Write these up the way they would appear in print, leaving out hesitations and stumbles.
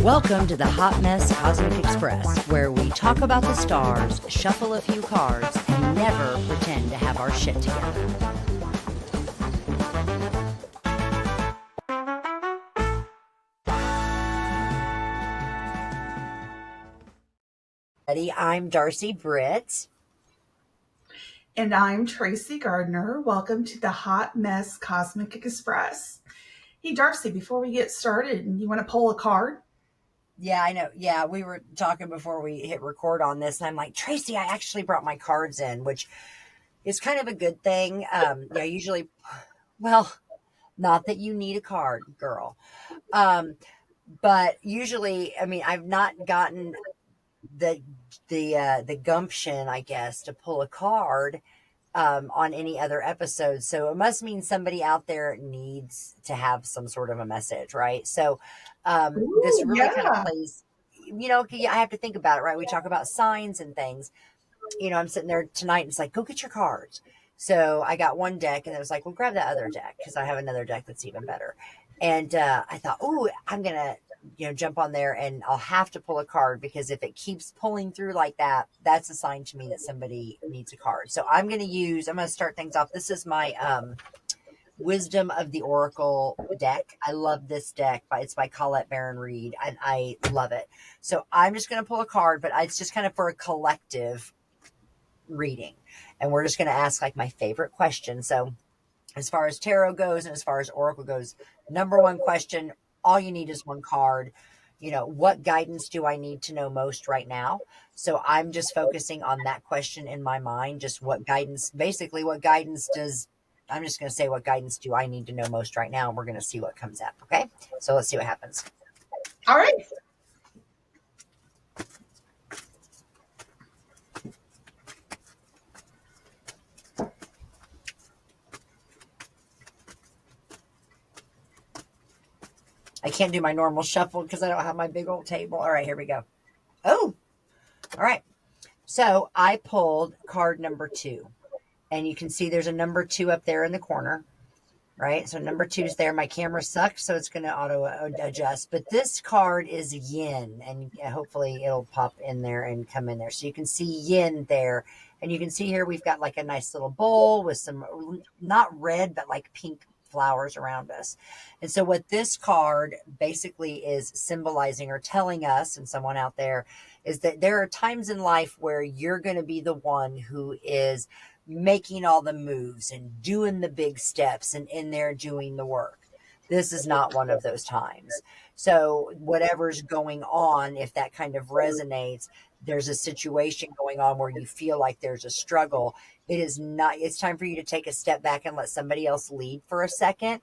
Welcome to the Hot Mess Cosmic Express, where we talk about the stars, shuffle a few cards, and never pretend to have our shit together. I'm Darcy Britt. And I'm Tracy Gardner. Welcome to the Hot Mess Cosmic Express. Hey, Darcy, before we get started, you want to pull a card? Yeah, I know. Yeah, we were talking before we hit record on this, and I'm like, Tracy, I actually brought my cards in, which is kind of a good thing. Usually, well, not that you need a card, girl. But usually, I mean, I've not gotten the gumption, I guess, to pull a card on any other episode. So it must mean somebody out there needs to have some sort of a message, right? So this really kind of plays, I have to think about it, right? We talk about signs and things. I'm sitting there tonight and it's like, go get your cards. So I got one deck and it was like, well, grab that other deck because I have another deck that's even better. And I thought, oh, I'm going to, jump on there and I'll have to pull a card because if it keeps pulling through like that, that's a sign to me that somebody needs a card. So I'm going to start things off. This is my Wisdom of the Oracle deck. I love this deck. It's by Colette Baron Reed and I love it. So I'm just going to pull a card, but it's just kind of for a collective reading. And we're just going to ask like my favorite question. So as far as tarot goes and as far as Oracle goes, number one question, all you need is one card. What guidance do I need to know most right now? So I'm just focusing on that question in my mind. Just I'm just going to say, what guidance do I need to know most right now? And we're going to see what comes up. Okay. So let's see what happens. All right. I can't do my normal shuffle because I don't have my big old table. All right, here we go. Oh, all right. So I pulled card number 2. And you can see there's a number 2 up there in the corner, right? So number 2 is there. My camera sucks, so it's going to auto adjust. But this card is yin, and hopefully it'll pop in there and come in there. So you can see yin there. And you can see here we've got like a nice little bowl with some, not red, but like pink flowers around us. And so what this card basically is symbolizing or telling us, and someone out there, is that there are times in life where you're going to be the one who is making all the moves and doing the big steps and in there doing the work. This is not one of those times. So whatever's going on, if that kind of resonates, there's a situation going on where you feel like there's a struggle. It's time for you to take a step back and let somebody else lead for a second.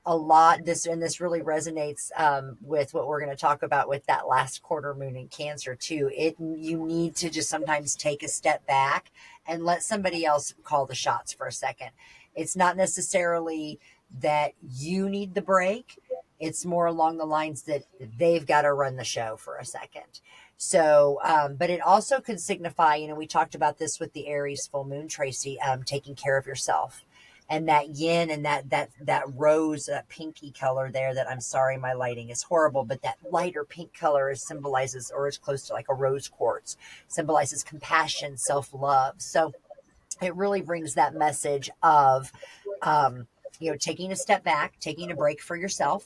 This really resonates with what we're going to talk about with that last quarter moon in Cancer too. You need to just sometimes take a step back and let somebody else call the shots for a second. It's not necessarily that you need the break. It's more along the lines that they've got to run the show for a second. So, but it also could signify, we talked about this with the Aries full moon, Tracy, taking care of yourself. And that yin and that rose, pinky color there that, I'm sorry, my lighting is horrible, but that lighter pink color symbolizes, or is close to like a rose quartz, symbolizes compassion, self-love. So it really brings that message of, taking a step back, taking a break for yourself.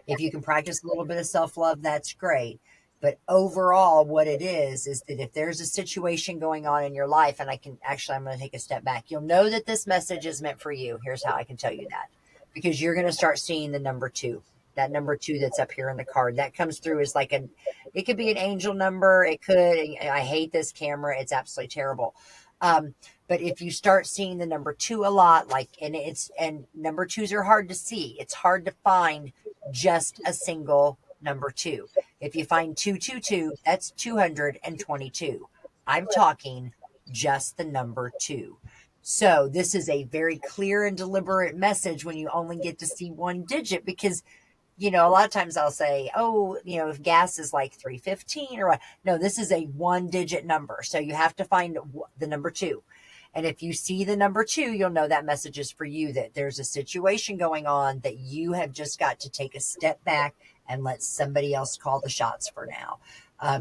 If you can practice a little bit of self-love, that's great. But overall, what it is that if there's a situation going on in your life, and I'm going to take a step back, you'll know that this message is meant for you. Here's how I can tell you that. Because you're going to start seeing the number 2. That number 2 that's up here in the card. That comes through as it could be an angel number. It could. I hate this camera. It's absolutely terrible. But if you start seeing the number 2 a lot, and number 2s are hard to see. It's hard to find just a single number 2. If you find 222, that's 222. I'm talking just the number 2. So this is a very clear and deliberate message when you only get to see one digit, because a lot of times I'll say, if gas is like 315 or what. No, this is a 1-digit number. So you have to find the number 2. And if you see the number 2, you'll know that message is for you, that there's a situation going on that you have just got to take a step back and let somebody else call the shots for now.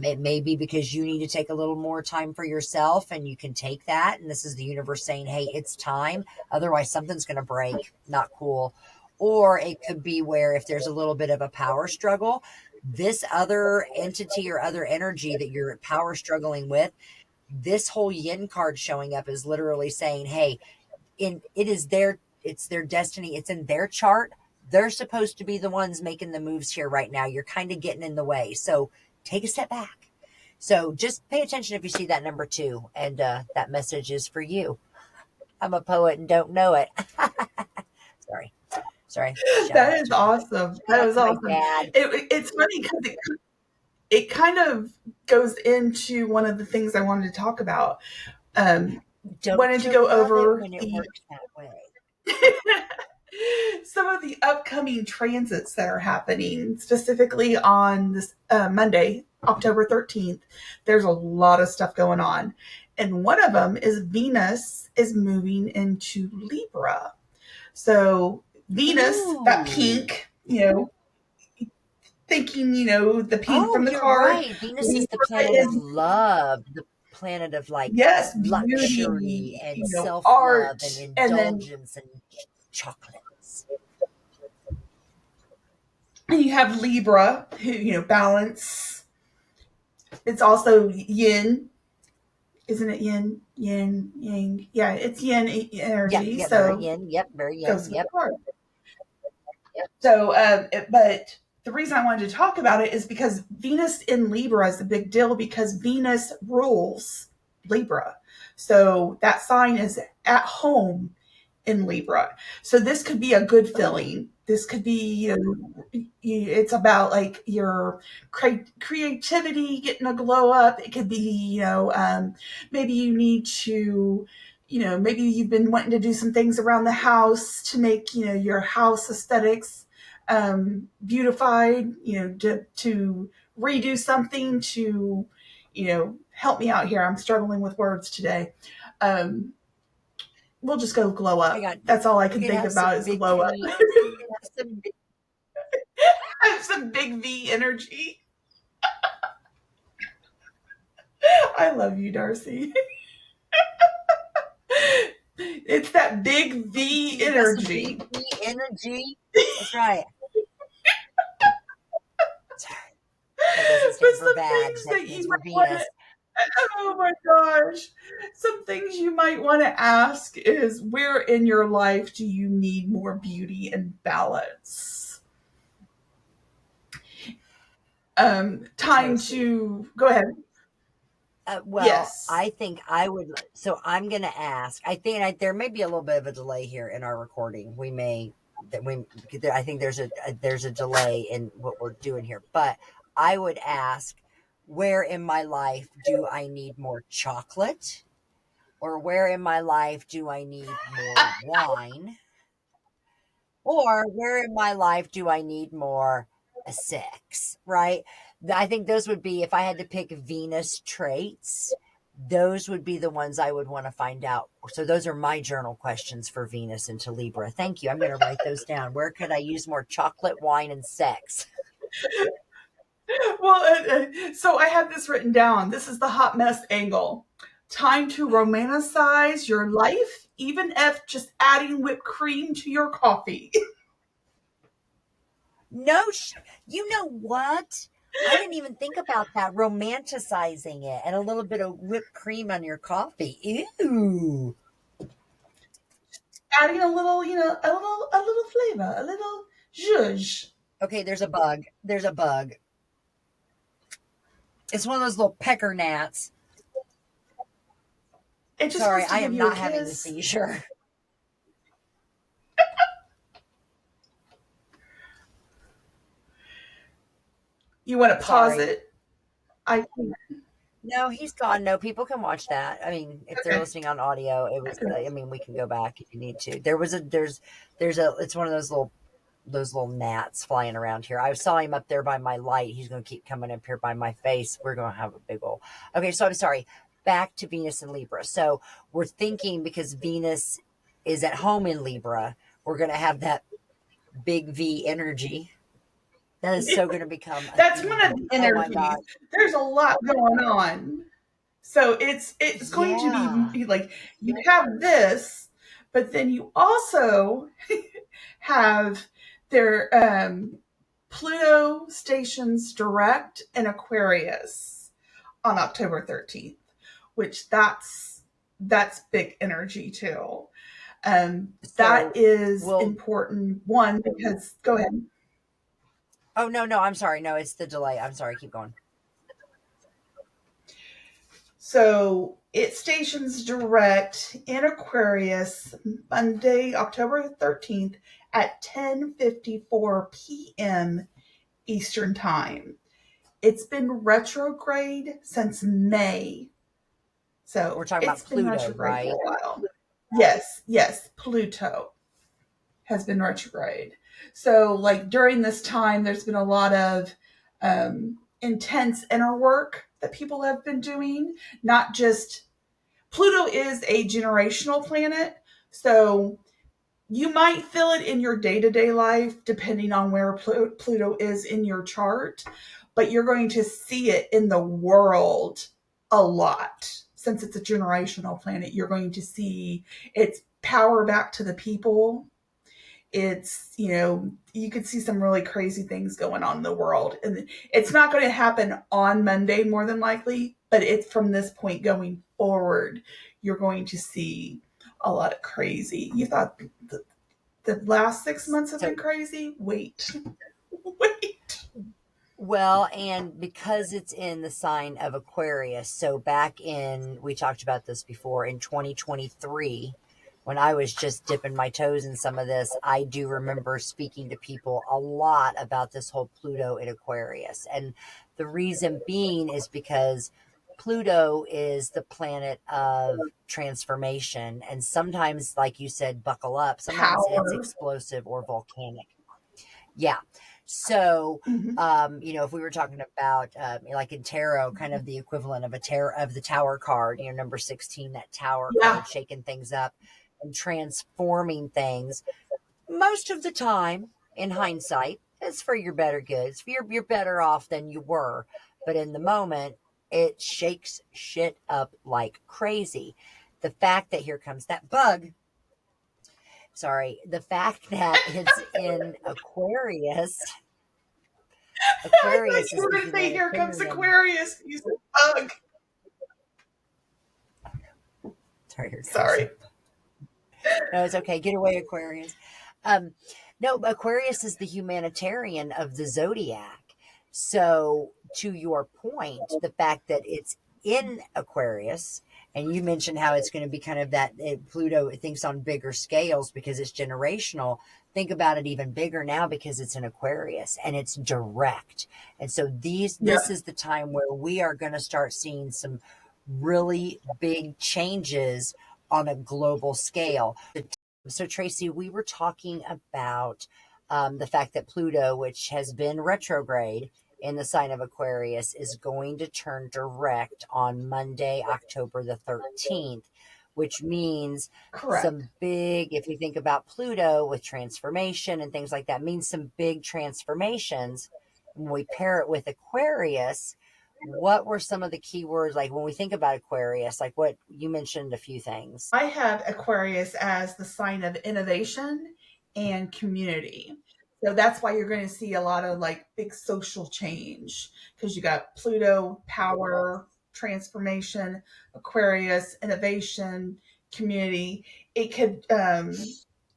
It may be because you need to take a little more time for yourself, and you can take that. And this is the universe saying, hey, it's time. Otherwise, something's going to break. Not cool. Or it could be where if there's a little bit of a power struggle, this other entity or other energy that you're power struggling with, this whole yin card showing up is literally saying, hey, it's their destiny. It's in their chart. They're supposed to be the ones making the moves here right now. You're kind of getting in the way. So take a step back. So just pay attention if you see that number 2, and that message is for you. I'm a poet and don't know it. Sorry. That is awesome. That was awesome. Dad. It's funny because it kind of goes into one of the things I wanted to talk about. Wanted to go over when it works that way. Some of the upcoming transits that are happening, specifically on this Monday, October 13th. There's a lot of stuff going on. And one of them is Venus is moving into Libra. So Venus, that pink, thinking, the pink from the card. Right. Venus is the planet of love, the planet of luxury beauty, and self-love and indulgence and chocolates. And you have Libra, who, balance. It's also yin. Isn't it yin? Yin, yang. Yeah, it's yin energy. Yep, so very yin. Yep, very yin. Yep. So, but the reason I wanted to talk about it is because Venus in Libra is a big deal because Venus rules Libra. So that sign is at home in Libra. So this could be a good feeling. This could be, it's about like your creativity getting a glow up. It could be, maybe you need to, maybe you've been wanting to do some things around the house to make, your house aesthetics beautified, to redo something to, help me out here. I'm struggling with words today. We'll just go glow up. That's all I can think about is glow up. Have some big V energy. I love you, Darcy. It's that big V energy. Big V energy. That's right. That doesn't stand for bags. That stands for Venus. Oh my gosh. Some things you might want to ask is, where in your life do you need more beauty and balance? Time to go ahead. Yes. I think I would. So I'm going to ask. I think there may be a little bit of a delay here in our recording. I think there's a delay in what we're doing here. But I would ask, where in my life do I need more chocolate? Or where in my life do I need more wine? Or where in my life do I need more sex, right? I think those would be, if I had to pick Venus traits, those would be the ones I would want to find out. So those are my journal questions for Venus into Libra. Thank you. I'm going to write those down. Where could I use more chocolate, wine, and sex? Well, so I have this written down. This is the hot mess angle. Time to romanticize your life, even if just adding whipped cream to your coffee. No, you know what? I didn't even think about that. Romanticizing it and a little bit of whipped cream on your coffee. Ew. Adding a little, a little flavor, a little zhuzh. Okay, there's a bug. It's one of those little pecker gnats. Sorry, I am not having a seizure. You want to pause it? No, he's gone. No, people can watch that. I mean, if they're listening on audio, we can go back if you need to. It's one of those little gnats flying around here. I saw him up there by my light. He's going to keep coming up here by my face. We're going to have a big old. Okay, so I'm sorry. back to Venus in Libra. So we're thinking because Venus is at home in Libra, we're going to have that big V energy. That is so going to become a That's one of theme. the Oh my God. energies. There's a lot going on. So it's going to Yeah. be like you have this, but then you also have their Pluto stations direct in Aquarius on October 13th, which that's big energy too. That So is we'll, important. One, because go ahead. oh, no, no, I'm sorry. No, it's the delay. I'm sorry. Keep going. So it stations direct in Aquarius Monday, October 13th at 10:54 p.m. Eastern Time. It's been retrograde since May. We're So talking about it's been Pluto, retrograde for right? a while. Yes, yes, Pluto has been retrograde. So, like during this time, there's been a lot of intense inner work that people have been doing, not just Pluto is a generational planet. So, you might feel it in your day to day life, depending on where Pluto is in your chart, but you're going to see it in the world a lot. Since it's a generational planet, you're going to see its power back to the people. It's, you could see some really crazy things going on in the world. And it's not going to happen on Monday, more than likely, but it's from this point going forward, you're going to see a lot of crazy. You thought the last 6 months have So, been crazy? Wait, wait. well, and because it's in the sign of Aquarius, so back in, we talked about this before, in 2023, when I was just dipping my toes in some of this, I do remember speaking to people a lot about this whole Pluto in Aquarius. And the reason being is because Pluto is the planet of transformation. And sometimes, like you said, buckle up, sometimes it's Power. explosive or volcanic. Yeah. So, Mm-hmm. if we were talking about, like in tarot, kind of the equivalent of a tarot of the tower card, number 16, that tower Yeah. card, shaking things up and transforming things. Most of the time, in hindsight, it's for your better good. You're better off than you were. But in the moment, it shakes shit up like crazy. The fact that here comes that bug, sorry, the fact that it's in Aquarius. I thought Aquarius you is were the going to say, here comes humanitarian. Aquarius. You said, ugh. Sorry, here comes Sorry. some. No, it's okay. Get away, Aquarius. Um, no, Aquarius is the humanitarian of the zodiac. So, to your point, the fact that it's in Aquarius, and you mentioned how it's going to be kind of that Pluto thinks on bigger scales because it's generational. Think about it even bigger now because it's in Aquarius and it's direct. And so Yeah. this is the time where we are going to start seeing some really big changes on a global scale. So, Tracy, we were talking about the fact that Pluto, which has been retrograde in the sign of Aquarius, is going to turn direct on Monday, October the 13th, which means Correct. some big, if you think about Pluto with transformation and things like that, means some big transformations. When we pair it with Aquarius, what were some of the keywords, like when we think about Aquarius, like what you mentioned a few things? I have Aquarius as the sign of innovation and community. So that's why you're going to see a lot of like big social change because you got Pluto, power, transformation, Aquarius, innovation, community. It could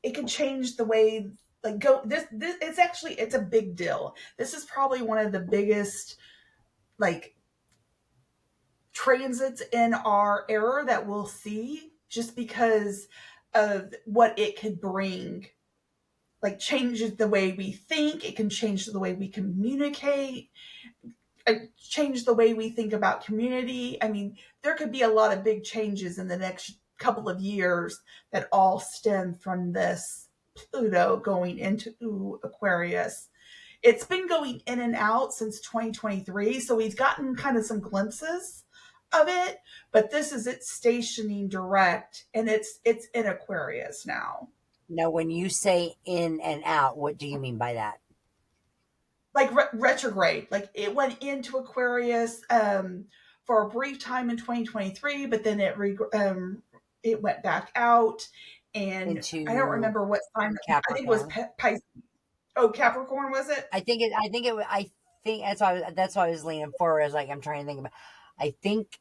it could change the way like go this it's a big deal. This is probably one of the biggest like transits in our era that we'll see just because of what it could bring. Like changes the way we think, it can change the way we communicate, change the way we think about community. I mean, there could be a lot of big changes in the next couple of years that all stem from this Pluto going into Aquarius. It's been going in and out since 2023, so we've gotten kind of some glimpses of it, but this is it stationing direct, and it's in Aquarius now. Now, when you say in and out, what do you mean by that? Like retrograde. Like it went into Aquarius for a brief time in 2023, but then it went back out, and I don't Into remember what sign. I think it was Capricorn. Pisces. Oh, Capricorn was it? I think that's why I was leaning forward. I was like, I'm trying to think about. I think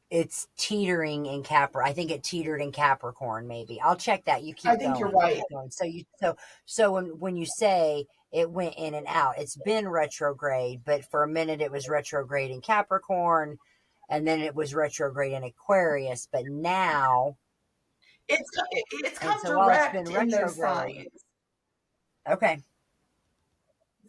it's teetering in Capra. I think it teetered in Capricorn. Maybe I'll check that. You I keep think you're going. You right. keep going. So when you say it went in and out, it's been retrograde, but for a minute it was retrograde in Capricorn, and then it was retrograde in Aquarius. But now, It's and come so while it's been direct in those retrograde, signs. okay,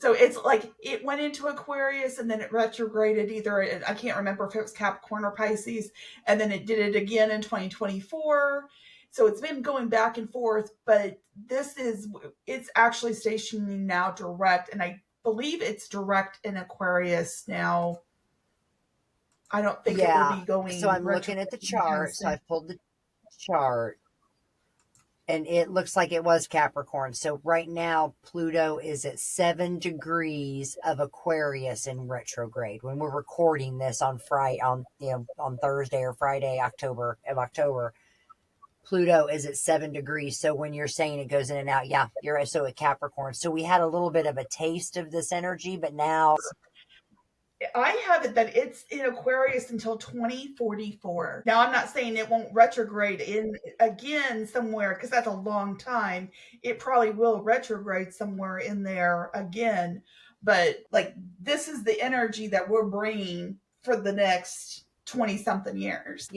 So it's like it went into Aquarius and then it retrograded either, I can't remember if it was Capricorn or Pisces, and then it did it again in 2024. So it's been going back and forth, but it's actually stationing now direct, and I believe it's direct in Aquarius now. I don't think it will yeah. be So going I'm looking at the retrograde anytime chart. So soon. I've pulled the chart, and it looks like it was Capricorn. So right now, Pluto is at 7 degrees of Aquarius in retrograde. When we're recording this on Friday, on Thursday or Friday, October, Pluto is at 7 degrees. So when you're saying it goes in and out, yeah, you're right. So at Capricorn. So we had a little bit of a taste of this energy, but now, I have it that it's in Aquarius until 2044. Now, I'm not saying it won't retrograde in again somewhere because that's a long time. It probably will retrograde somewhere in there again. But like, this is the energy that we're bringing for the next 20 something years.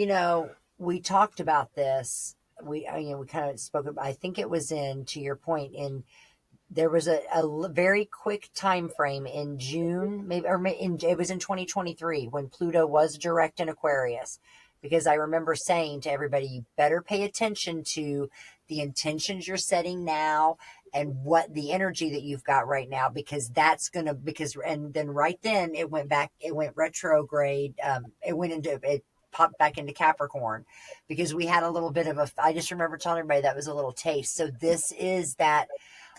we talked about this. We kind of spoke about, I think it was to your point, there was a very quick time frame in June, maybe, it was in 2023 when Pluto was direct in Aquarius, because I remember saying to everybody, you better pay attention to the intentions you're setting now and what the energy that you've got right now, because and then right then it went retrograde. It popped back into Capricorn, because we had a little bit of I just remember telling everybody that was a little taste. So this is that.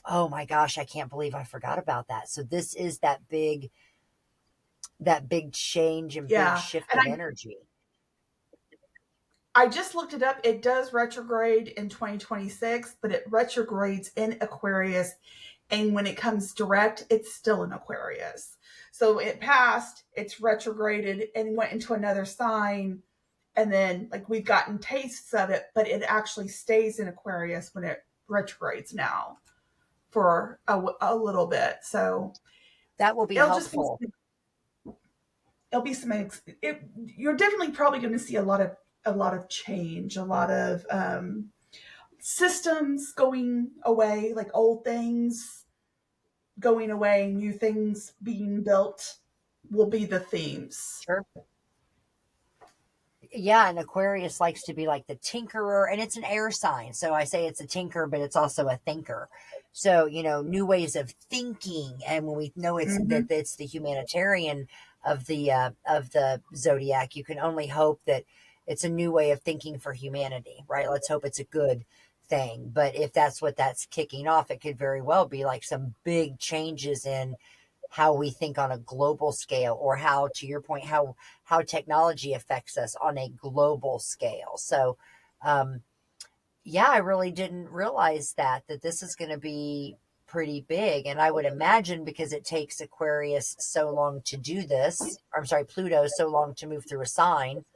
Oh my gosh, I can't believe I forgot about that. So this is that big change and big Yeah. shift And of energy. I just looked it up. It does retrograde in 2026, but it retrogrades in Aquarius. And when it comes direct, it's still in Aquarius. So it passed, it's retrograded, and went into another sign. And then, like, we've gotten tastes of it, but it actually stays in Aquarius when it retrogrades now for a little bit. So That will be it'll just be, helpful. it'll be some, you're definitely probably going to see a lot of change, a lot of systems going away, like old things going away, new things being built will be the themes. Sure. Yeah, and Aquarius likes to be like the tinkerer, and it's an air sign. So I say it's a tinker, but it's also a thinker. So, new ways of thinking. And when we know Mm-hmm. it's the humanitarian of the zodiac, you can only hope that it's a new way of thinking for humanity, right? Let's hope it's a good thing. But if that's what that's kicking off, it could very well be like some big changes in how we think on a global scale, or how, to your point, how technology affects us on a global scale. So, yeah, I really didn't realize that this is going to be pretty big. And I would imagine, because it takes Aquarius so long to do this, I'm sorry, Pluto so long to move through a sign,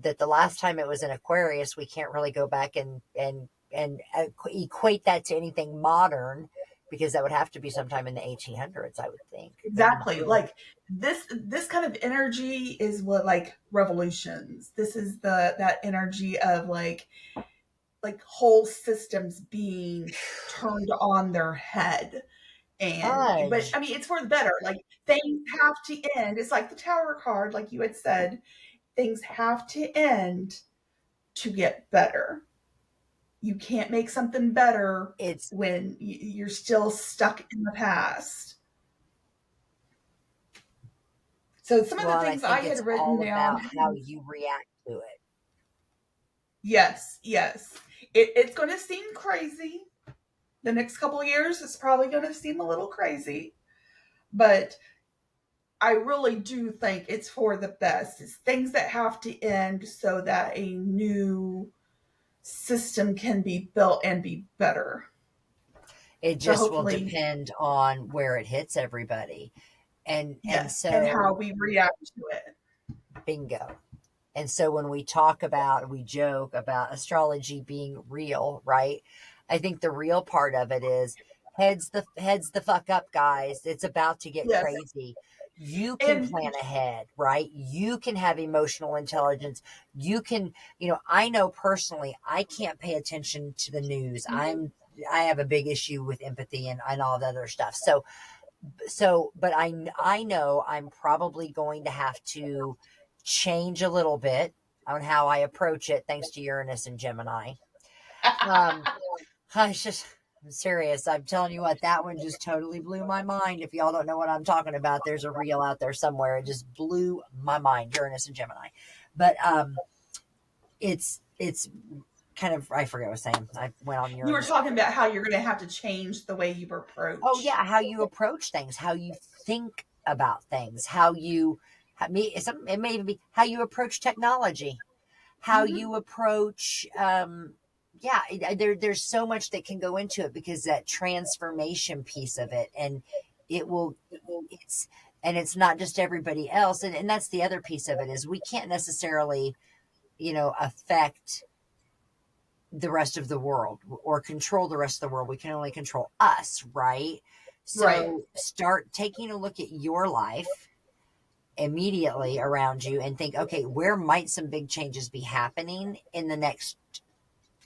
that the last time it was in Aquarius, we can't really go back and equate that to anything modern, because that would have to be sometime in the 1800s, I would think. Maybe Exactly. even. Like this kind of energy is what, like, revolutions. This is the that energy of like whole systems being turned on their head. And but Fudge. I mean, it's for the better. Like, things have to end. It's like the Tower card, like you had said. Things have to end to get better. You can't make something better It's when you're still stuck in the past. So some of the Well, and I things I think had it's written all down, about how you react to it. yes, yes. It's going to seem crazy. The next couple of years, it's probably going to seem a little crazy. But I really do think it's for the best. It's things that have to end so that a new system can be built and be better. It So just will hopefully, depend on where it hits everybody. And yes, and how so we react to it. bingo. And so when we joke about astrology being real, right? I think the real part of it is heads the fuck up, guys. It's about to get Yes, crazy. You can and plan ahead, right? You can have emotional intelligence. You can, I know personally, I can't pay attention to the news. I have a big issue with empathy and all the other stuff. But I know I'm probably going to have to change a little bit on how I approach it, thanks to Uranus and Gemini. Um, I'm serious. I'm telling you what, that one just totally blew my mind. If y'all don't know what I'm talking about, there's a reel out there somewhere. It just blew my mind, Uranus and Gemini. But it's kind of, I forget what I was saying. I went on you were Uranus. talking about how you're going to have to change the way you Oh approach. yeah, how you approach things, how you think about things, it may be how you approach technology, how Hmm. you approach there's so much that can go into it, because that transformation piece of it, and it will it's and it's not just everybody else, and that's the other piece of it, is we can't necessarily affect the rest of the world or control the rest of the world. We can only control us, right? Right. So start taking a look at your life immediately around you and think, okay, where might some big changes be happening in the next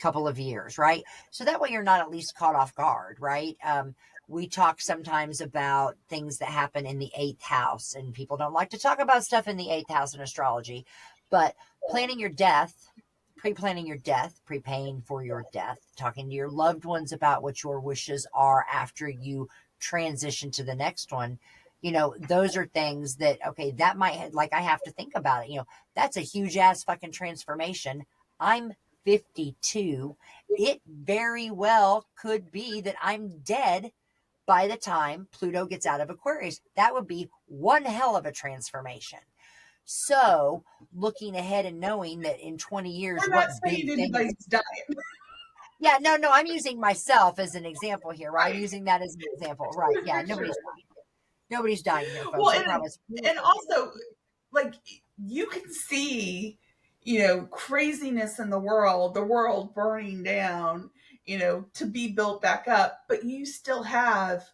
couple of years, right? So that way you're not at least caught off guard, right? We talk sometimes about things that happen in the eighth house, and people don't like to talk about stuff in the eighth house in astrology, but planning your death, pre-planning your death, prepaying for your death, talking to your loved ones about what your wishes are after you transition to the next one. Those are things that, okay, that might, like, I have to think about it. That's a huge ass fucking transformation. I'm 52. It very well could be that I'm dead by the time Pluto gets out of Aquarius. That would be one hell of a transformation. So, looking ahead and knowing that in 20 years, We're not what saying big things. anybody's dying. Yeah, no, I'm using myself as an example here, right? I'm Right. using that as an example, right? Yeah, For sure. nobody's dying here, Well, folks. I promise. and also, like, you can see, craziness in the world burning down, to be built back up, but you still have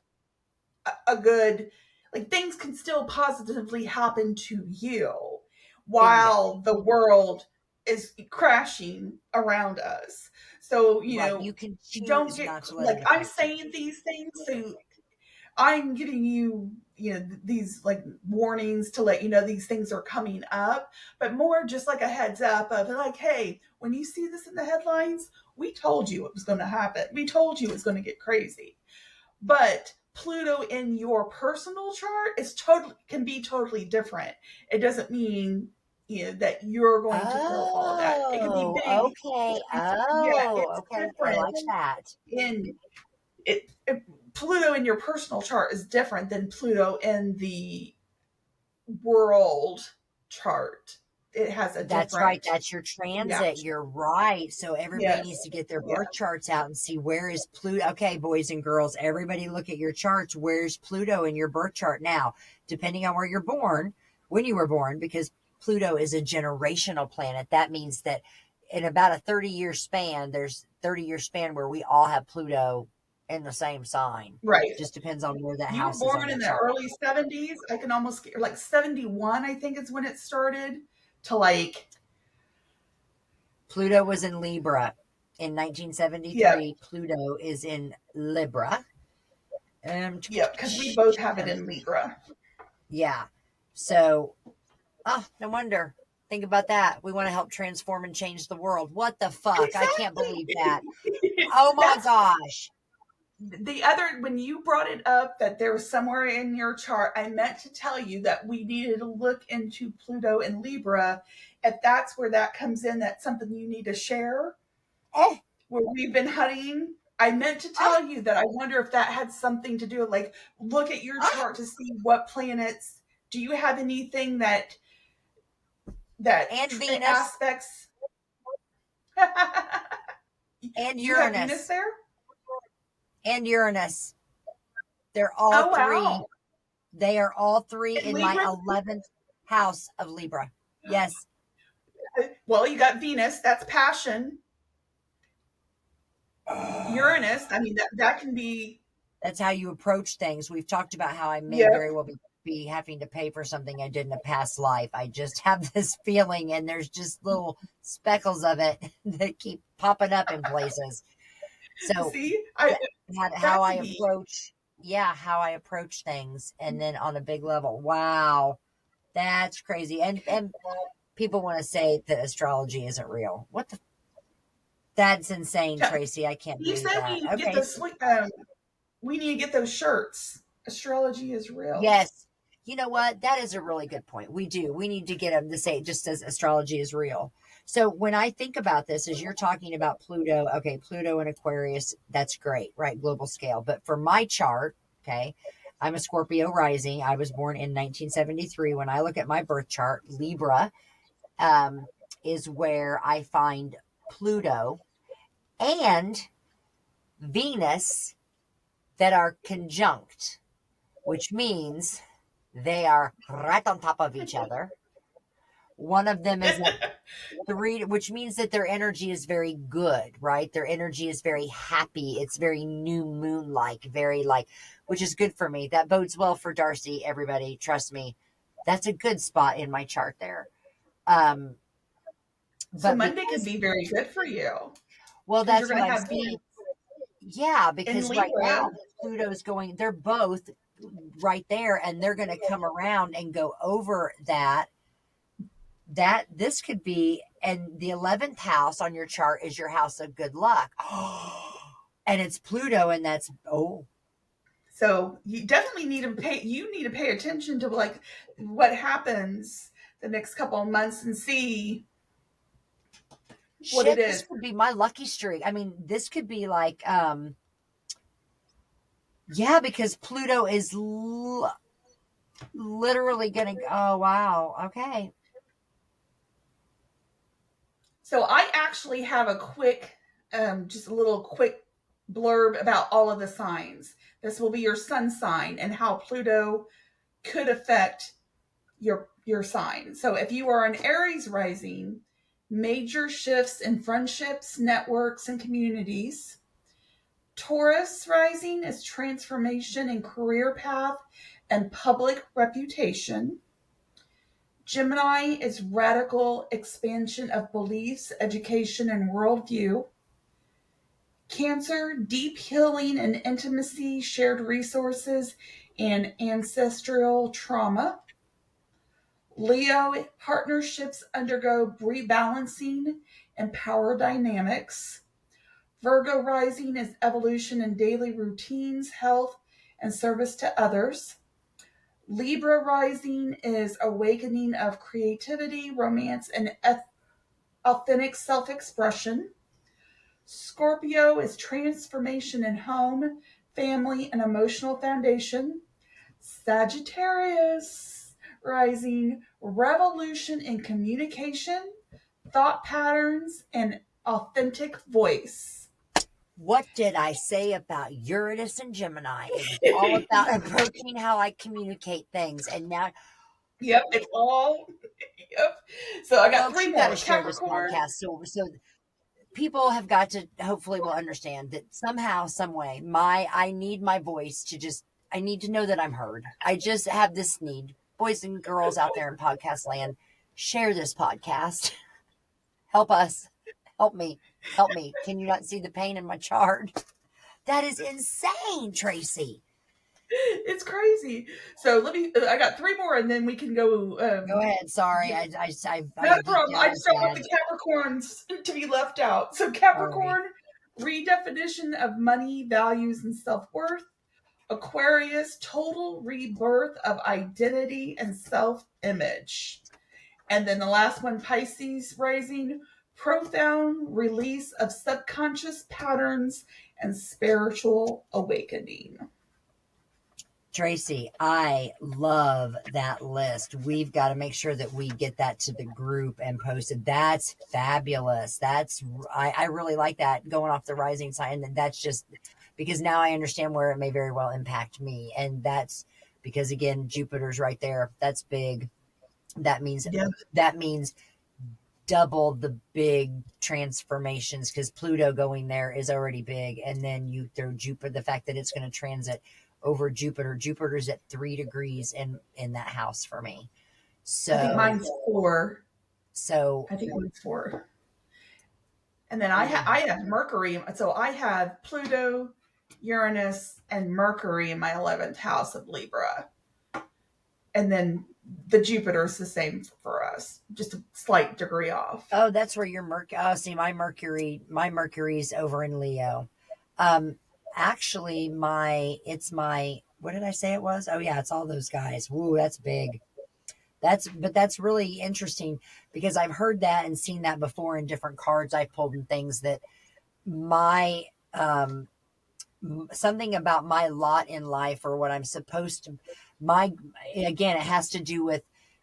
a good, like, things can still positively happen to you Bingo. while the world is crashing around us. So, Right. You can don't choose get, not to let like, it I'm affect you. saying these things so I'm giving you, these, like, warnings to let you know these things are coming up, but more just like a heads up of, like, hey, when you see this in the headlines, we told you it was going to happen. We told you it was going to get crazy. But Pluto in your personal chart can be totally different. It doesn't mean, that you're going to feel all of that. It could be Oh, big. okay. Yeah, Oh, it's okay. I different like that. in it, Pluto in your personal chart is different than Pluto in the world chart. It has a That's right. different That's your transit. reaction. You're right. So everybody needs Yes. to get their Yeah. birth charts out and see, where is Pluto. Okay, boys and girls, everybody look at your charts. Where's Pluto in your birth chart now? Depending on where you're born, when you were born, because Pluto is a generational planet. That means that in about a 30-year span, there's 30-year span where we all have Pluto in the same sign. Right. Just depends on where that You were house is on born your in the chart. early 70s. I can almost get like 71, I think is when it started to, like, Pluto was in Libra in yeah, 1973. Pluto is in Libra. yeah, because we both have it in Libra. Yeah. So, no wonder. Think about that. We want to help transform and change the world. What the fuck? I can't believe Exactly. that. Oh my That's gosh. the other, when you brought it up that there was somewhere in your chart, I meant to tell you that we needed to look into Pluto and Libra. If that's where that comes in, that's something you need to share. Oh, Where we've been hunting. I meant to oh, tell you that I wonder if that had something to do with, like, look at your oh. chart to see what planets. Do you have anything that And Venus aspects? and You have Venus Uranus there? and Uranus. They're all Oh three. wow! They are all three And in my Libra. 11th house of Libra. Yes. Well, you got Venus. That's passion. Uranus. I mean, that can be. That's how you approach things. We've talked about how I may Yep. very well be having to pay for something I did in a past life. I just have this feeling, and there's just little speckles of it that keep popping up in places. So See, how that I could be. approach, yeah, how I approach things, and then on a big level. Wow, that's crazy. And people want to say that astrology isn't real. What the? That's insane, Tracy. I can't You believe said that. we need to get Okay, we need to get those shirts. Astrology is real. yes. You know what? That is a really good point. We do. We need to get them to say it just says astrology is real. So when I think about this, as you're talking about Pluto, okay, Pluto and Aquarius, that's great, right? Global scale. But for my chart, okay, I'm a Scorpio rising. I was born in 1973. When I look at my birth chart, Libra um, is where I find Pluto and Venus that are conjunct, which means they are right on top of each other. One of them is at 3, which means that their energy is very good, right? Their energy is very happy. It's very new moon like, very like, which is good for me. That bodes well for Darcy, everybody. Trust me. That's a good spot in my chart there. Um, So but Monday could because, be very good for you well, because you're that's going what to I'm have saying. Venus Yeah, in because right Libra. now Pluto's going, they're both right there, and they're going to come around and go over that this could be, and the 11th house on your chart is your house of good luck. And it's Pluto, and that's, oh, So you definitely need to pay. You need to pay attention to, like, what happens the next couple of months and see what it shit, this is. could be my lucky streak. I mean, this could be like, yeah, because Pluto is literally gonna, oh, wow, okay. So I actually have a quick, just a little quick blurb about all of the signs. This will be your sun sign and how Pluto could affect your sign. So if you are an Aries rising, major shifts in friendships, networks, and communities. Taurus rising is transformation in career path and public reputation. Gemini is radical expansion of beliefs, education, and worldview. Cancer, deep healing and intimacy, shared resources, and ancestral trauma. Leo, partnerships undergo rebalancing and power dynamics. Virgo rising is evolution in daily routines, health, and service to others. Libra rising is awakening of creativity, romance, and authentic self expression. Scorpio is transformation in home, family, and emotional foundation. Sagittarius rising, revolution in communication, thought patterns, and authentic voice. What did I say about Uranus and Gemini? It was all about approaching how I communicate things. And now, Yep, it's all. Yep. So I got folks, three you got to more. share this Capricorn. podcast so people have got to, hopefully will understand that somehow, some way, I need my voice to just, I need to know that I'm heard. I just have this need. Boys and girls out there in podcast land, share this podcast. Help us. Help me. Help me. Can you not see the pain in my chart? That is insane, Tracy. It's crazy. So let me. I got three more, and then we can go. Go ahead. Sorry, Yeah, I not a geeked problem. out I on just don't want that. the Capricorns to be left out. So Sorry. Capricorn, redefinition of money, values, and self-worth. Aquarius, total rebirth of identity and self-image. And then the last one, Pisces rising, profound release of subconscious patterns and spiritual awakening. Tracy, I love that list. We've got to make sure that we get that to the group and post it. That's fabulous. I really like that, going off the rising sign. And that's just because now I understand where it may very well impact me. And that's because, again, Jupiter's right there. That's big. That means Yeah. that means double the big transformations, because Pluto going there is already big. And then you throw Jupiter, the fact that it's going to transit over Jupiter. Jupiter's at 3 degrees in that house for me. So I think mine's 4. So I think mine's 4. And then I have Mercury. So I have Pluto, Uranus, and Mercury in my 11th house of Libra. And then the Jupiter is the same for us, just a slight degree off. Oh, that's where your Mercury. Oh, see, my Mercury's over in Leo. Actually, what did I say it was? Oh yeah, it's all those guys. Woo, that's big. That's really interesting, because I've heard that and seen that before in different cards I've pulled and things, that my something about my lot in life, or what I'm supposed to, again, it has to do with,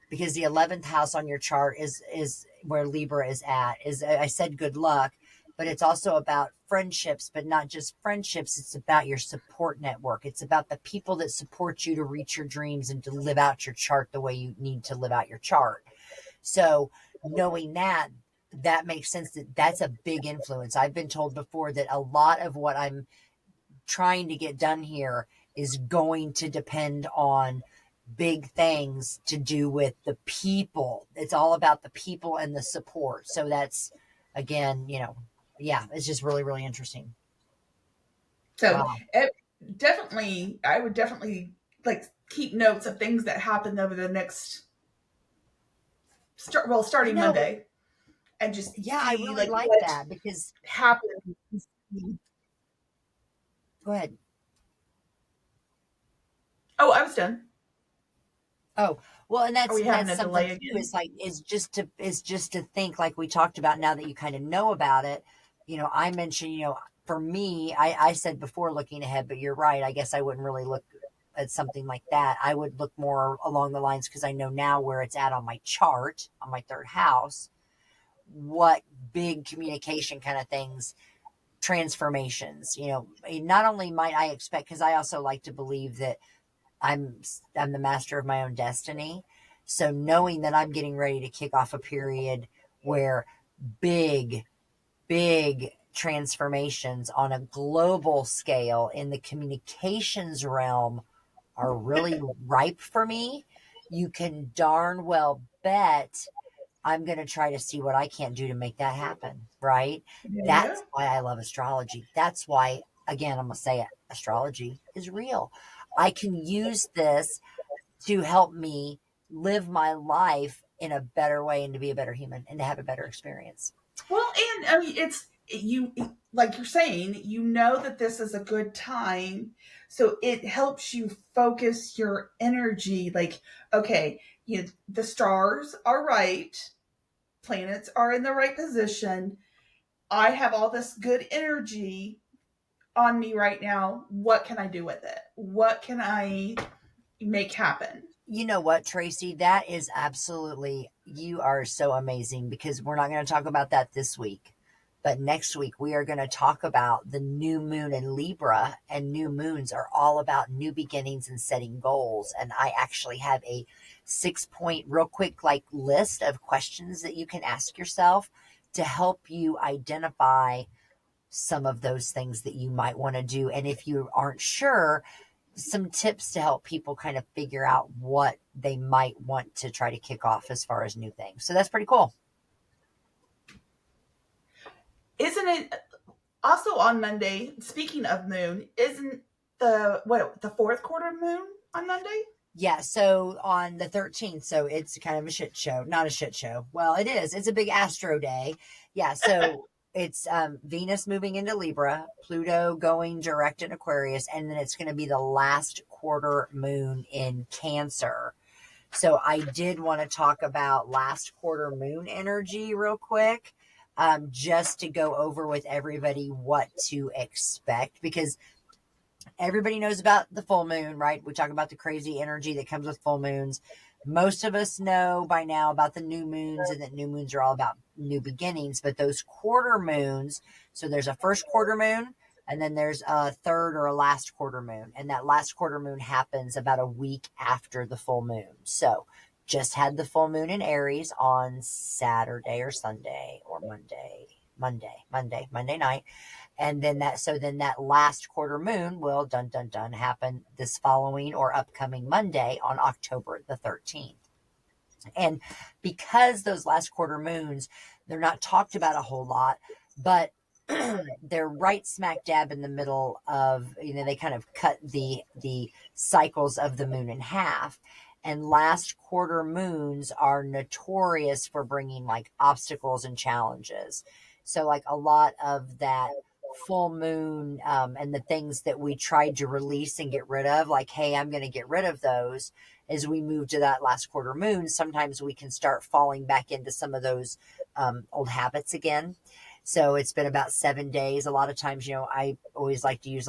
because the 11th house on your chart is where Libra is at. Is, I said good luck, but it's also about friendships, but not just friendships. It's about your support network. It's about the people that support you to reach your dreams and to live out your chart the way you need to live out your chart. So knowing that makes sense, that's a big influence. I've been told before that a lot of what I'm trying to get done here is going to depend on big things to do with the people. It's all about the people and the support. So that's, again, yeah, it's just really, really interesting. So Wow. definitely, I would definitely like keep notes of things that happened over the next, starting Monday, and just yeah, I really like what that, because happened. go ahead. Oh, I was done. Oh, well, and Are we having that's a delay something too, again? is just to think, like we talked about, now that you kind of know about it. I mentioned, for me, I said before looking ahead, but you're right. I guess I wouldn't really look at something like that. I would look more along the lines, because I know now where it's at on my chart, on my 3rd house, what big communication kind of things, transformations, not only might I expect, because I also like to believe that I'm the master of my own destiny. So knowing that I'm getting ready to kick off a period where big, big transformations on a global scale in the communications realm are really ripe for me, you can darn well bet I'm going to try to see what I can do to make that happen, right? Yeah. That's why I love astrology. That's why, again, I'm going to say it, astrology is real. I can use this to help me live my life in a better way, and to be a better human, and to have a better experience. Well, and I mean, it's you, like you're saying, that this is a good time, so it helps you focus your energy. Like, okay, the stars are right, planets are in the right position. I have all this good energy on me right now. What can I do with it? What can I make happen? You know what, Tracy? That is absolutely, you are so amazing, because we're not going to talk about that this week. But next week, we are going to talk about the new moon in Libra, and new moons are all about new beginnings and setting goals. And I actually have a 6-point, real quick, list of questions that you can ask yourself to help you identify some of those things that you might want to do. And if you aren't sure, some tips to help people kind of figure out what they might want to try to kick off as far as new things. So that's pretty cool. Isn't it also on Monday? Speaking of moon, isn't the 4th quarter moon on Monday? Yeah, so on the 13th, so it's kind of a shit show. Not a shit show. Well, it is. It's a big astro day. Yeah, so it's Venus moving into Libra, Pluto going direct in Aquarius, and then it's going to be the last quarter moon in Cancer. So I did want to talk about last quarter moon energy real quick, just to go over with everybody what to expect, because everybody knows about the full moon, right? We talk about the crazy energy that comes with full moons. Most of us know by now about the new moons, and that new moons are all about new beginnings. But those quarter moons, so there's a first quarter moon, and then there's a third or a last quarter moon. And that last quarter moon happens about a week after the full moon. So just had the full moon in Aries on Saturday or Sunday or Monday night. And then that last quarter moon will happen this following or upcoming Monday on October the 13th. And because those last quarter moons, they're not talked about a whole lot, but they're right smack dab in the middle of, they kind of cut the cycles of the moon in half. And last quarter moons are notorious for bringing like obstacles and challenges. So like a lot of that full moon, and the things that we tried to release and get rid of, like, hey, I'm going to get rid of those. As we move to that last quarter moon, sometimes we can start falling back into some of those old habits again. So it's been about 7 days. A lot of times, I always like to use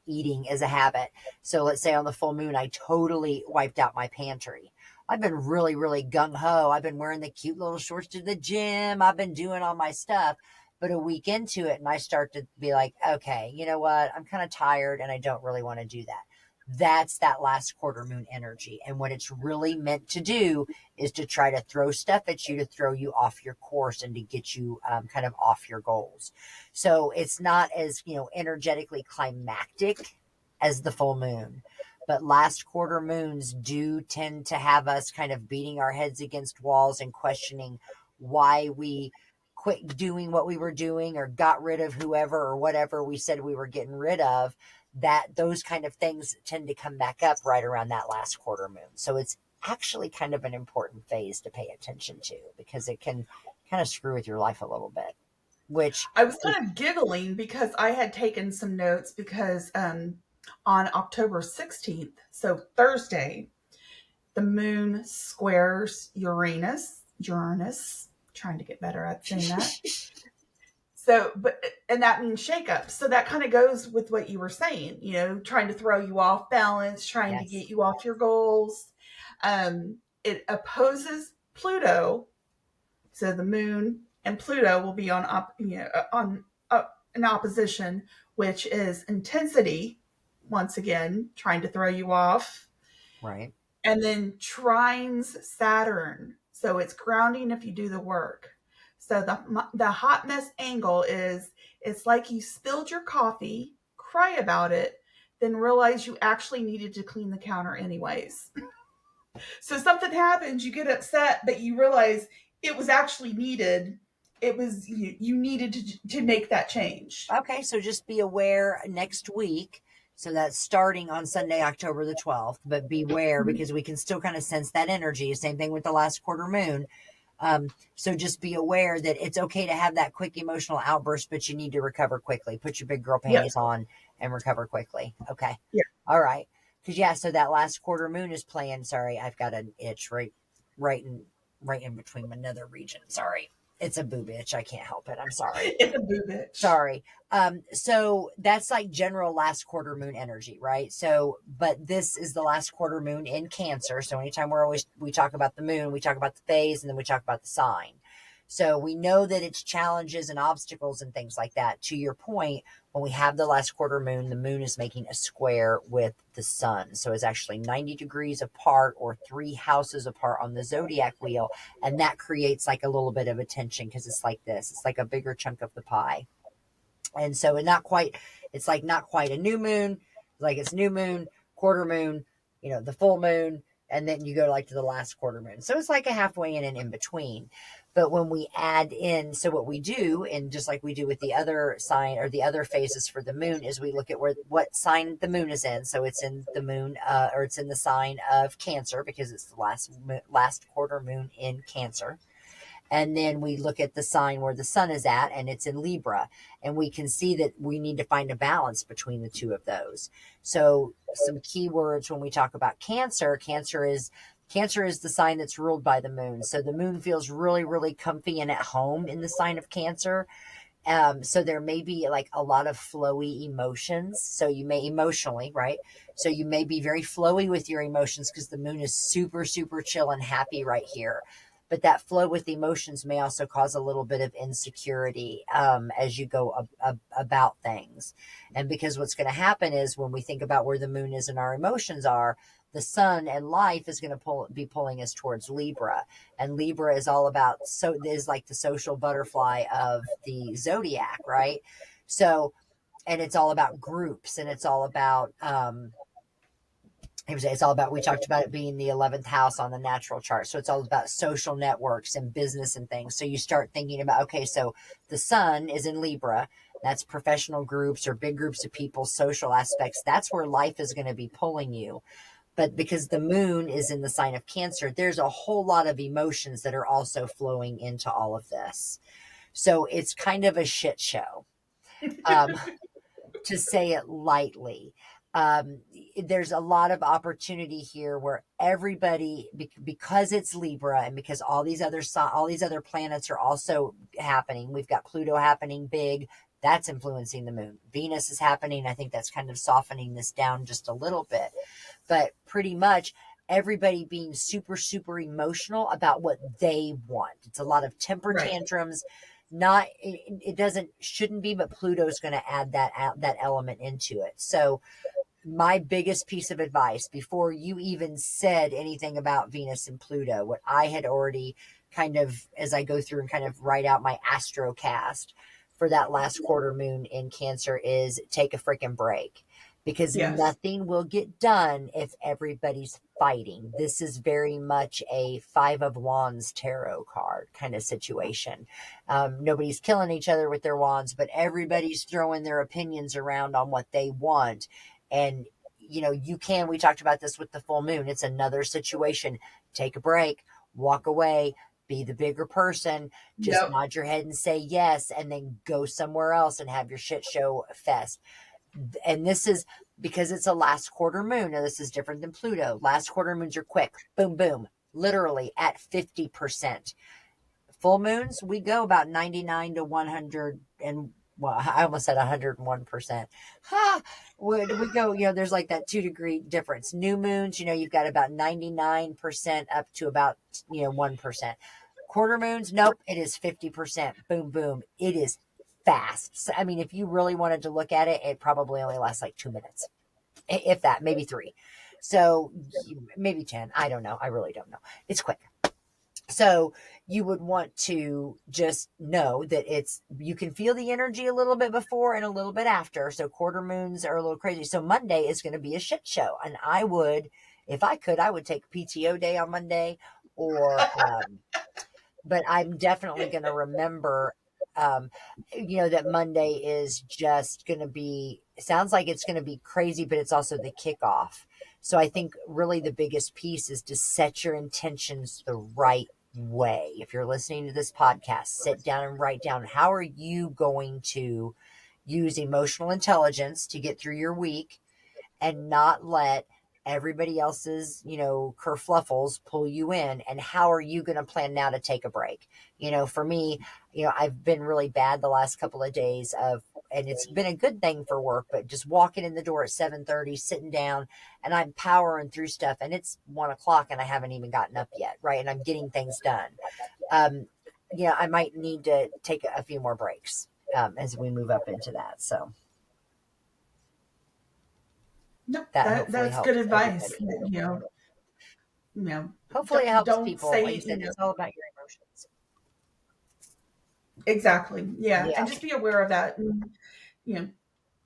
eating as a habit. So let's say on the full moon, I totally wiped out my pantry. I've been really, really gung ho. I've been wearing the cute little shorts to the gym. I've been doing all my stuff. But a week into it, and I start to be like, okay, you know what? I'm kind of tired and I don't really want to do that. That's that last quarter moon energy. And what it's really meant to do is to try to throw stuff at you, to throw you off your course and to get you kind of off your goals. So it's not as, energetically climactic as the full moon. But last quarter moons do tend to have us kind of beating our heads against walls and questioning why we quit doing what we were doing or got rid of whoever or whatever we said we were getting rid of. That those kind of things tend to come back up right around that last quarter moon. So it's actually kind of an important phase to pay attention to, because it can kind of screw with your life a little bit. Which I was kind of giggling because I had taken some notes because on October 16th, so Thursday, the moon squares Uranus, trying to get better at saying that. So, and that means shakeup. So that kind of goes with what you were saying, trying to throw you off balance, trying to get you off your goals. It opposes Pluto. So the moon and Pluto will be on an opposition, which is intensity. Once again, trying to throw you off. Right. And then trines Saturn. So it's grounding if you do the work. So the hot mess angle is, it's like you spilled your coffee, cry about it, then realize you actually needed to clean the counter anyways. So something happens, you get upset, but you realize it was actually needed. It was, you needed to make that change. Okay, so just be aware next week. So that's starting on Sunday, October the 12th, but beware because we can still kind of sense that energy. Same thing with the last quarter moon. So just be aware that it's okay to have that quick emotional outburst, but you need to recover quickly. Put your big girl panties on and recover quickly. Okay. Yeah. All right. Because so that last quarter moon is playing. Sorry, I've got an itch right in between my nether region. Sorry. It's a boob itch. I can't help it. I'm sorry. It's a boob itch. Sorry. So that's like general last quarter moon energy, right? So, but this is the last quarter moon in Cancer. So anytime we talk about the moon, we talk about the phase, and then we talk about the sign. So we know that it's challenges and obstacles and things like that. To your point, when we have the last quarter moon, the moon is making a square with the sun. So it's actually 90 degrees apart or 3 houses apart on the zodiac wheel. And that creates like a little bit of a tension because it's like this. It's like a bigger chunk of the pie. And so it's like not quite a new moon. Like it's new moon, quarter moon, the full moon. And then you go to the last quarter moon. So it's like a halfway in and in between. But when we add in, so what we do, and just like we do with the other sign or the other phases for the moon, is we look at what sign the moon is in. So it's in the moon, or it's in the sign of Cancer because it's the last quarter moon in Cancer. And then we look at the sign where the sun is at, and it's in Libra. And we can see that we need to find a balance between the two of those. So some keywords when we talk about Cancer, Cancer is the sign that's ruled by the moon. So the moon feels really, really comfy and at home in the sign of Cancer. So there may be like a lot of flowy emotions. So you may emotionally, right? So you may be very flowy with your emotions because the moon is super, super chill and happy right here. But that flow with emotions may also cause a little bit of insecurity as you go about things. And because what's going to happen is when we think about where the moon is and our emotions are, the sun and life is going to be pulling us towards Libra. And Libra is all about, so is like the social butterfly of the zodiac, right? So, and it's all about groups, and it's all about it's all about, we talked about it being the 11th house on the natural chart. So it's all about social networks and business and things. So you start thinking about, okay, so the sun is in Libra. That's professional groups or big groups of people, social aspects. That's where life is going to be pulling you. But because the moon is in the sign of Cancer, there's a whole lot of emotions that are also flowing into all of this. So it's kind of a shit show. Um, to say it lightly. Um, there's a lot of opportunity here where everybody, because it's Libra and because all these other planets are also happening. We've got Pluto happening big. That's influencing the moon. Venus is happening. I think that's kind of softening this down just a little bit. But pretty much everybody being super, super emotional about what they want. It's a lot of temper Right. tantrums. Not it doesn't shouldn't be, but Pluto's going to add that element into it. So my biggest piece of advice before you even said anything about Venus and Pluto, what I had already kind of, as I go through and kind of write out my Astrocast for that last quarter moon in Cancer, is take a freaking break, because Yes. nothing will get done if everybody's fighting. This is very much a Five of Wands tarot card kind of situation. Nobody's killing each other with their wands, but everybody's throwing their opinions around on what they want. And we talked about this with the full moon. It's another situation. Take a break, walk away, be the bigger person, just Yep. nod your head and say yes, and then go somewhere else and have your shit show fest. And this is because it's a last quarter moon. Now, this is different than Pluto. Last quarter moons are quick. Boom, boom. Literally at 50%. Full moons, we go about 99 to 100 and, well, I almost said 101%. Ha! We go, there's like that 2-degree difference. New moons, you've got about 99% up to about, 1%. Quarter moons, nope, it is 50%. Boom, boom. It is fast. So, I mean, if you really wanted to look at it, it probably only lasts like 2 minutes, if that, maybe 3. So maybe 10. I don't know. I really don't know. It's quick. So you would want to just know that you can feel the energy a little bit before and a little bit after. So quarter moons are a little crazy. So Monday is going to be a shit show. And if I could, I would take PTO day on Monday, but I'm definitely going to remember, that Monday is just going to be, sounds like it's going to be crazy, but it's also the kickoff. So I think really the biggest piece is to set your intentions the right way. If you're listening to this podcast, sit down and write down, how are you going to use emotional intelligence to get through your week and not let everybody else's, kerfluffles pull you in? And how are you going to plan now to take a break? For me, I've been really bad the last couple of days and it's been a good thing for work, but just walking in the door at 7:30, sitting down, and I'm powering through stuff, and it's 1 o'clock and I haven't even gotten up yet. Right. And I'm getting things done. I might need to take a few more breaks, as we move up into that. So No, that hopefully that's good helps advice. everybody. Hopefully it helps don't people. Like say, you said, it's all about your emotions. exactly. Yeah. Yeah. And just be aware of that. And, you know,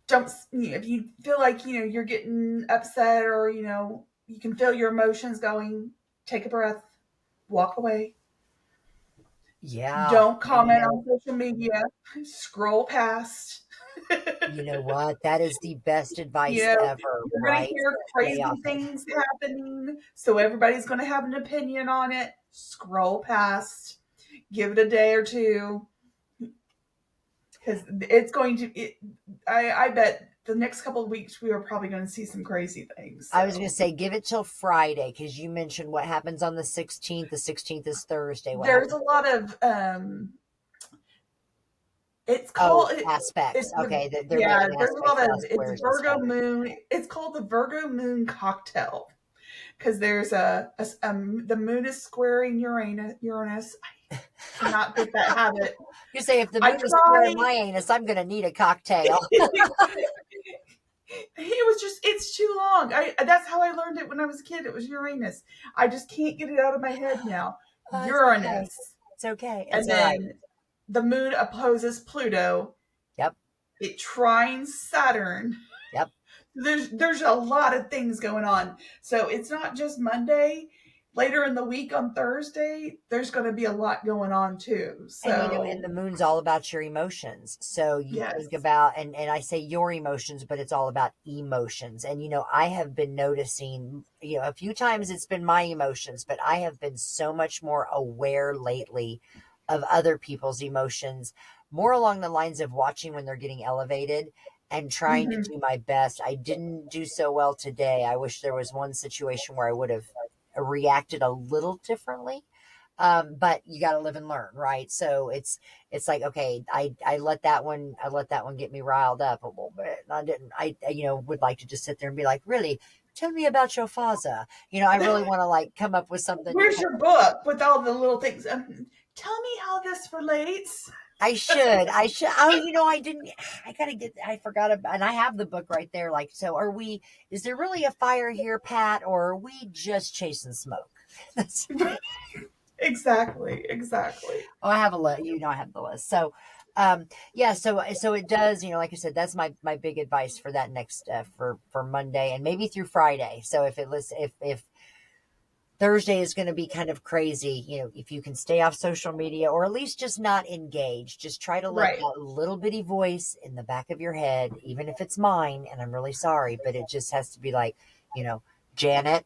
don't, if you feel like, you're getting upset or, you can feel your emotions going, take a breath, walk away. Yeah. Don't And comment on social media, scroll past. you know what? That is the best You advice know, ever, you're going to right? hear Stay crazy off it. things happening, so everybody's going to have an opinion on it. Scroll past. Give it a day or two, because it's going to. I bet the next couple of weeks we are probably going to see some crazy things. So. I was going to say, give it till Friday, because you mentioned what happens on the 16th. The 16th is Thursday. There's a lot of it's called aspects. it's Okay, they're yeah. making There's a lot aspects of on it's squares and Virgo stuff. moon. It's called the Virgo moon cocktail, because there's the moon is squaring Uranus. I cannot get that habit. You say, if the I moon is square try. my anus, I'm going to need a cocktail. It's too long. That's how I learned it when I was a kid. It was Uranus. I just can't get it out of my head now. It's okay. Uranus. It's okay. And It's all right. then the moon opposes Pluto. Yep. It trines Saturn. Yep. There's a lot of things going on. So it's not just Monday. Later in the week on Thursday, there's going to be a lot going on too. So And the moon's all about your emotions. So you yes. think about, and I say your emotions, but it's all about emotions. And, I have been noticing, a few times it's been my emotions, but I have been so much more aware lately of other people's emotions, more along the lines of watching when they're getting elevated and trying to do my best. I didn't do so well today. I wish there was one situation where I would have reacted a little differently. But you got to live and learn, right? So it's like, okay, I let that one get me riled up a little bit. And I would like to just sit there and be like, really, tell me about your father. I really want to like come up with something. Where's your book with all the little things? Tell me how this relates. I should. Oh, I forgot about, and I have the book right there. Like, so is there really a fire here, Pat, or are we just chasing smoke? Exactly. Oh, I have a list. I have the list. So, yeah, so it does, like I said, that's my big advice for that next, for Monday and maybe through Friday. So if Thursday is going to be kind of crazy, if you can stay off social media, or at least just not engage, just try to let that little bitty voice in the back of your head, even if it's mine, and I'm really sorry, but it just has to be like, Janet,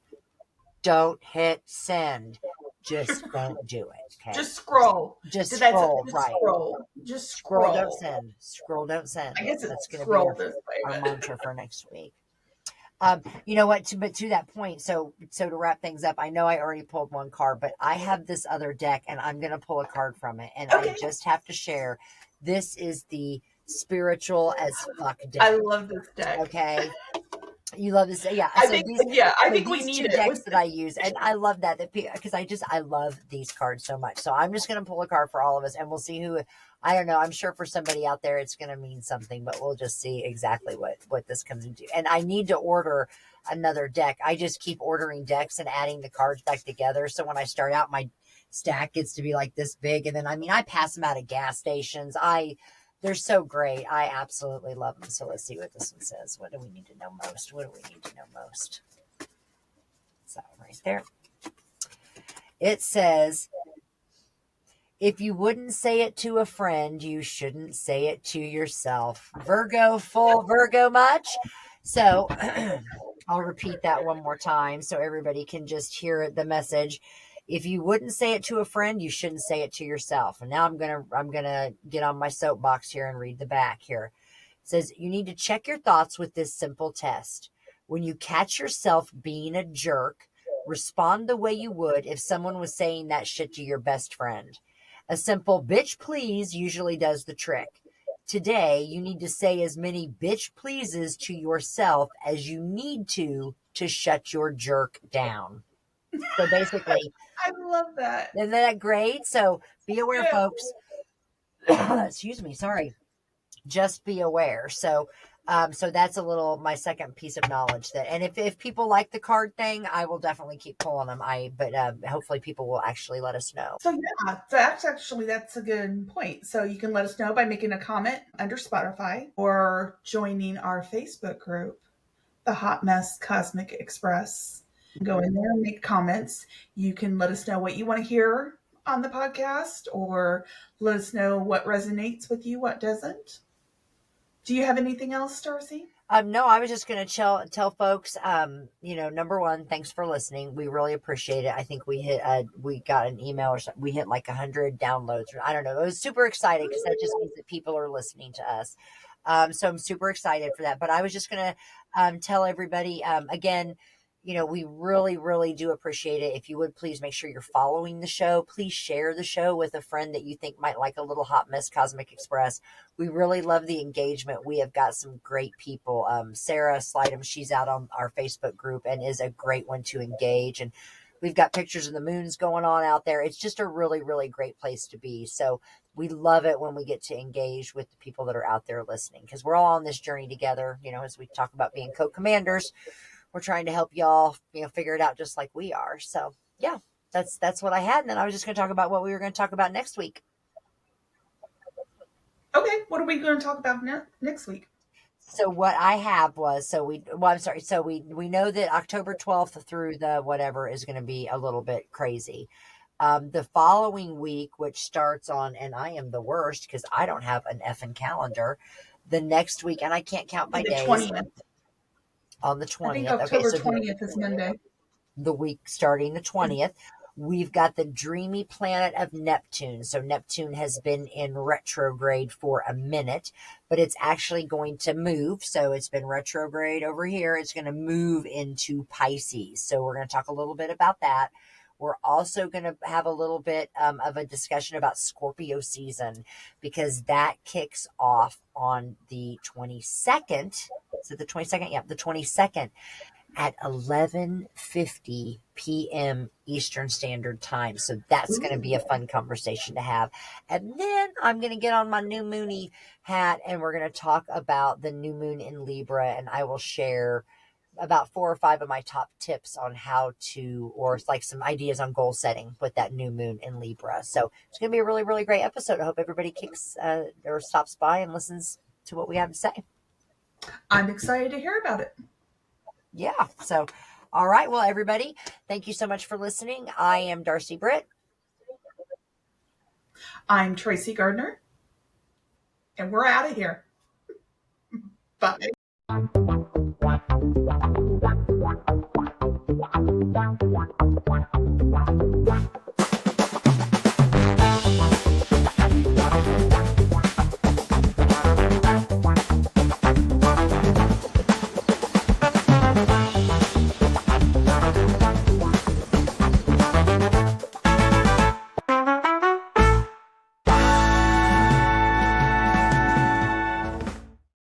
don't hit send. Just don't do it. Okay. Just scroll. Just scroll. Right. Just scroll. Don't send. Scroll, don't send. I guess that's going to be our mantra for next week. You know what? But to that point, so to wrap things up, I know I already pulled one card, but I have this other deck, and I'm going to pull a card from it, and I just have to share. This is the spiritual as fuck deck. I love this deck. Okay. You love this, yeah. I think we need two decks that I use, and I love that because I love these cards so much. So I'm just going to pull a card for all of us, and we'll see who. I don't know. I'm sure for somebody out there, it's going to mean something, but we'll just see exactly what this comes into. And I need to order another deck. I just keep ordering decks and adding the cards back together. So when I start out, my stack gets to be like this big, and then I pass them out at gas stations. They're so great. I absolutely love them. So let's see what this one says. What do we need to know most? So right there. It says, if you wouldn't say it to a friend, you shouldn't say it to yourself. Virgo, full Virgo much? So I'll repeat that one more time so everybody can just hear the message. If you wouldn't say it to a friend, you shouldn't say it to yourself. And now I'm gonna get on my soapbox here and read the back here. It says, you need to check your thoughts with this simple test. When you catch yourself being a jerk, respond the way you would if someone was saying that shit to your best friend. A simple bitch please usually does the trick. Today, you need to say as many bitch pleases to yourself as you need to shut your jerk down. So basically, I love that. Isn't that great? So be aware, folks. Excuse me. Sorry. Just be aware. So that's my second piece of knowledge and if people like the card thing, I will definitely keep pulling them. But hopefully people will actually let us know. So yeah, that's a good point. So you can let us know by making a comment under Spotify or joining our Facebook group, the Hot Mess Cosmic Express. Go in there and make comments. You can let us know what you want to hear on the podcast, or let us know what resonates with you, what doesn't. Do you have anything else, Darcy? No, I was just going to tell folks, number one, thanks for listening. We really appreciate it. I think we got an email or something. We hit like 100 downloads. I don't know. It was super exciting because that just means that people are listening to us. So I'm super excited for that. But I was just going to tell everybody, again, we really, really do appreciate it. If you would please make sure you're following the show. Please share the show with a friend that you think might like a little hot mess Cosmic Express. We really love the engagement. We have got some great people. Sarah Slidham, she's out on our Facebook group and is a great one to engage. And we've got pictures of the moons going on out there. It's just a really, really great place to be. So we love it when we get to engage with the people that are out there listening, because we're all on this journey together. As we talk about being co-commanders, we're trying to help y'all, figure it out just like we are. So yeah, that's what I had. And then I was just going to talk about what we were going to talk about next week. Okay, what are we going to talk about next week? So what I have was, I'm sorry. So we know that October 12th through the whatever is going to be a little bit crazy. The following week, which starts on, and I am the worst because I don't have an effing calendar. The next week, and I can't count by days. 20th. On the 20th. I think October 20th is Monday. The week starting the 20th. We've got the dreamy planet of Neptune. So Neptune has been in retrograde for a minute, but it's actually going to move. So it's been retrograde over here. It's going to move into Pisces. So we're going to talk a little bit about that. We're also going to have a little bit of a discussion about Scorpio season, because that kicks off on the 22nd. So the 22nd, yeah, the 22nd at 11:50 p.m. Eastern Standard Time. So that's going to be a fun conversation to have. And then I'm going to get on my new moony hat and we're going to talk about the new moon in Libra, and I will share about 4 or 5 of my top tips on how to, or like some ideas on goal setting with that new moon in Libra. So it's going to be a really, really great episode. I hope everybody kicks or stops by and listens to what we have to say. I'm excited to hear about it. Yeah. So, all right. Well, everybody, thank you so much for listening. I am Darcy Britt. I'm Tracy Gardner. And we're out of here. Bye.